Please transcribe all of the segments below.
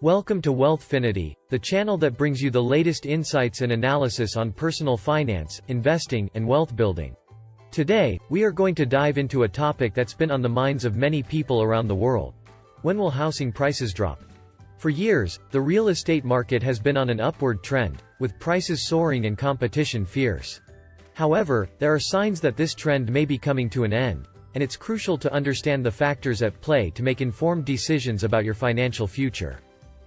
Welcome to Wealthfinity, the channel that brings you the latest insights and analysis on personal finance, investing, and wealth building. Today, we are going to dive into a topic that's been on the minds of many people around the world. When will housing prices drop? For years, the real estate market has been on an upward trend, with prices soaring and competition fierce. However, there are signs that this trend may be coming to an end, and it's crucial to understand the factors at play to make informed decisions about your financial future.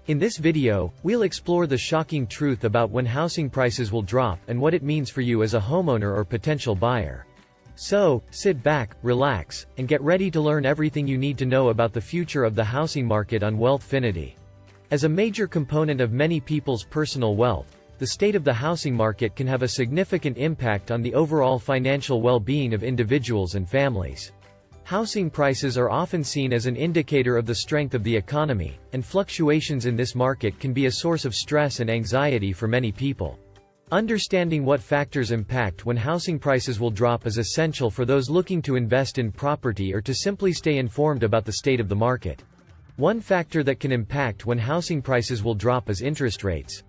In this video, we'll explore the shocking truth about when housing prices will drop and what it means for you as a homeowner or potential buyer. So, sit back, relax, and get ready to learn everything you need to know about the future of the housing market on Wealthfinity. As a major component of many people's personal wealth, the state of the housing market can have a significant impact on the overall financial well-being of individuals and families. Housing prices are often seen as an indicator of the strength of the economy, and fluctuations in this market can be a source of stress and anxiety for many people. Understanding what factors impact when housing prices will drop is essential for those looking to invest in property or to simply stay informed about the state of the market. One factor that can impact when housing prices will drop is interest rates.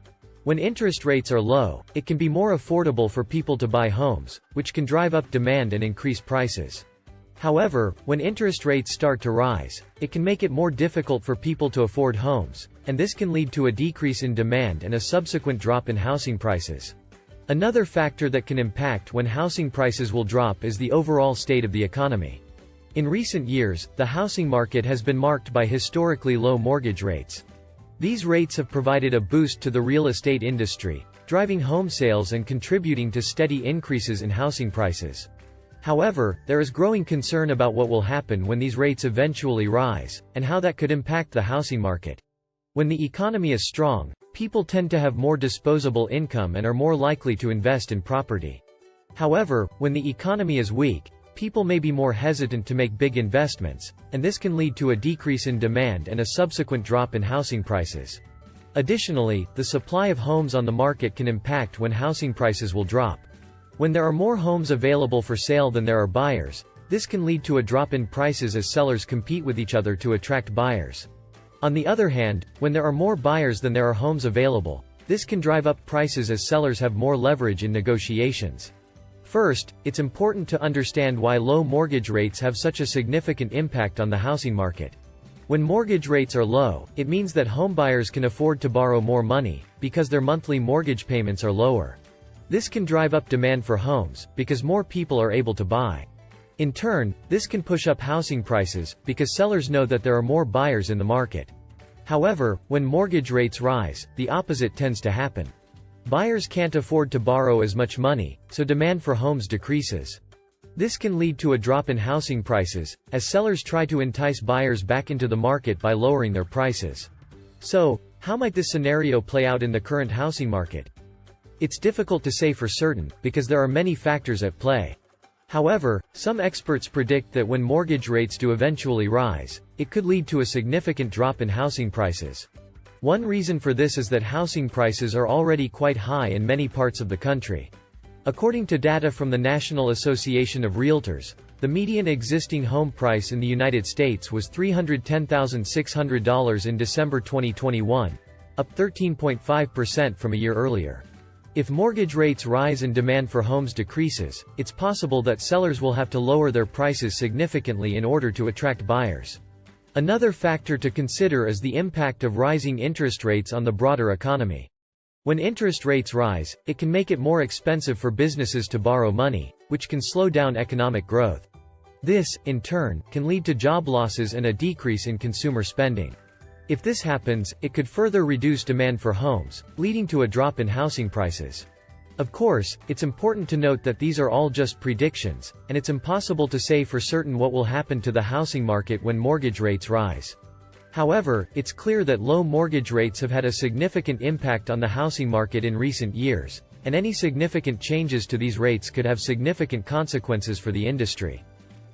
When interest rates are low, it can be more affordable for people to buy homes, which can drive up demand and increase prices. However, when interest rates start to rise, it can make it more difficult for people to afford homes, and this can lead to a decrease in demand and a subsequent drop in housing prices. Another factor that can impact when housing prices will drop is the overall state of the economy. In recent years, the housing market has been marked by historically low mortgage rates. These rates have provided a boost to the real estate industry, driving home sales and contributing to steady increases in housing prices. However, there is growing concern about what will happen when these rates eventually rise, and how that could impact the housing market. When the economy is strong, people tend to have more disposable income and are more likely to invest in property. However, when the economy is weak, people may be more hesitant to make big investments, and this can lead to a decrease in demand and a subsequent drop in housing prices. Additionally, the supply of homes on the market can impact when housing prices will drop. When there are more homes available for sale than there are buyers, this can lead to a drop in prices as sellers compete with each other to attract buyers. On the other hand, when there are more buyers than there are homes available, this can drive up prices as sellers have more leverage in negotiations. First, it's important to understand why low mortgage rates have such a significant impact on the housing market. When mortgage rates are low, it means that homebuyers can afford to borrow more money, because their monthly mortgage payments are lower. This can drive up demand for homes, because more people are able to buy. In turn, this can push up housing prices, because sellers know that there are more buyers in the market. However, when mortgage rates rise, the opposite tends to happen. Buyers can't afford to borrow as much money, so demand for homes decreases. This can lead to a drop in housing prices, as sellers try to entice buyers back into the market by lowering their prices. So, how might this scenario play out in the current housing market? It's difficult to say for certain, because there are many factors at play. However, some experts predict that when mortgage rates do eventually rise, it could lead to a significant drop in housing prices. One reason for this is that housing prices are already quite high in many parts of the country. According to data from the National Association of Realtors, the median existing home price in the United States was $310,600 in December 2021, up 13.5% from a year earlier. If mortgage rates rise and demand for homes decreases, it's possible that sellers will have to lower their prices significantly in order to attract buyers. Another factor to consider is the impact of rising interest rates on the broader economy. When interest rates rise, it can make it more expensive for businesses to borrow money, which can slow down economic growth. This, in turn, can lead to job losses and a decrease in consumer spending. If this happens, it could further reduce demand for homes, leading to a drop in housing prices. Of course, it's important to note that these are all just predictions, and it's impossible to say for certain what will happen to the housing market when mortgage rates rise. However, it's clear that low mortgage rates have had a significant impact on the housing market in recent years, and any significant changes to these rates could have significant consequences for the industry.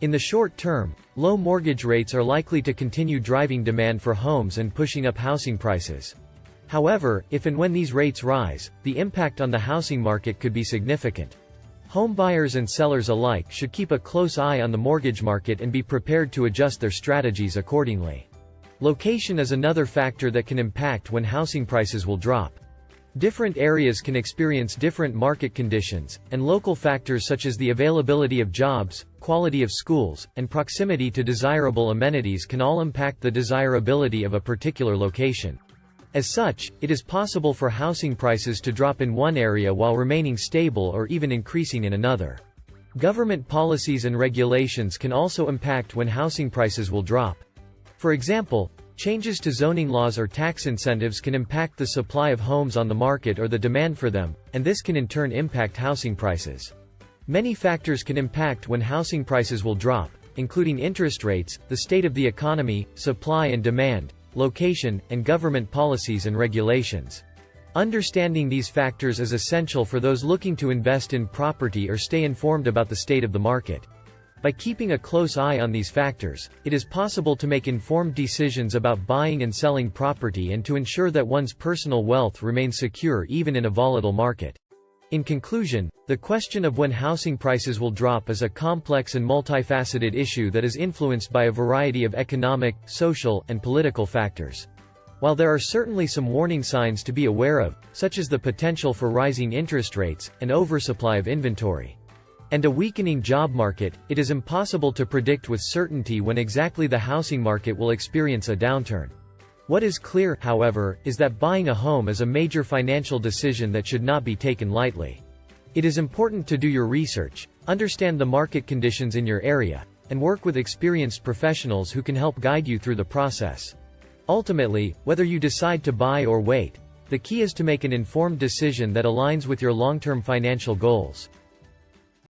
In the short term, low mortgage rates are likely to continue driving demand for homes and pushing up housing prices. However, if and when these rates rise, the impact on the housing market could be significant. Home buyers and sellers alike should keep a close eye on the mortgage market and be prepared to adjust their strategies accordingly. Location is another factor that can impact when housing prices will drop. Different areas can experience different market conditions, and local factors such as the availability of jobs, quality of schools, and proximity to desirable amenities can all impact the desirability of a particular location. As such, it is possible for housing prices to drop in one area while remaining stable or even increasing in another. Government policies and regulations can also impact when housing prices will drop. For example, changes to zoning laws or tax incentives can impact the supply of homes on the market or the demand for them, and this can in turn impact housing prices. Many factors can impact when housing prices will drop, including interest rates, the state of the economy, supply and demand, location, and government policies and regulations. Understanding these factors is essential for those looking to invest in property or stay informed about the state of the market. By keeping a close eye on these factors, it is possible to make informed decisions about buying and selling property and to ensure that one's personal wealth remains secure even in a volatile market. In conclusion, the question of when housing prices will drop is a complex and multifaceted issue that is influenced by a variety of economic, social, and political factors. While there are certainly some warning signs to be aware of, such as the potential for rising interest rates, an oversupply of inventory, and a weakening job market, it is impossible to predict with certainty when exactly the housing market will experience a downturn. What is clear, however, is that buying a home is a major financial decision that should not be taken lightly. It is important to do your research, understand the market conditions in your area, and work with experienced professionals who can help guide you through the process. Ultimately, whether you decide to buy or wait, the key is to make an informed decision that aligns with your long-term financial goals.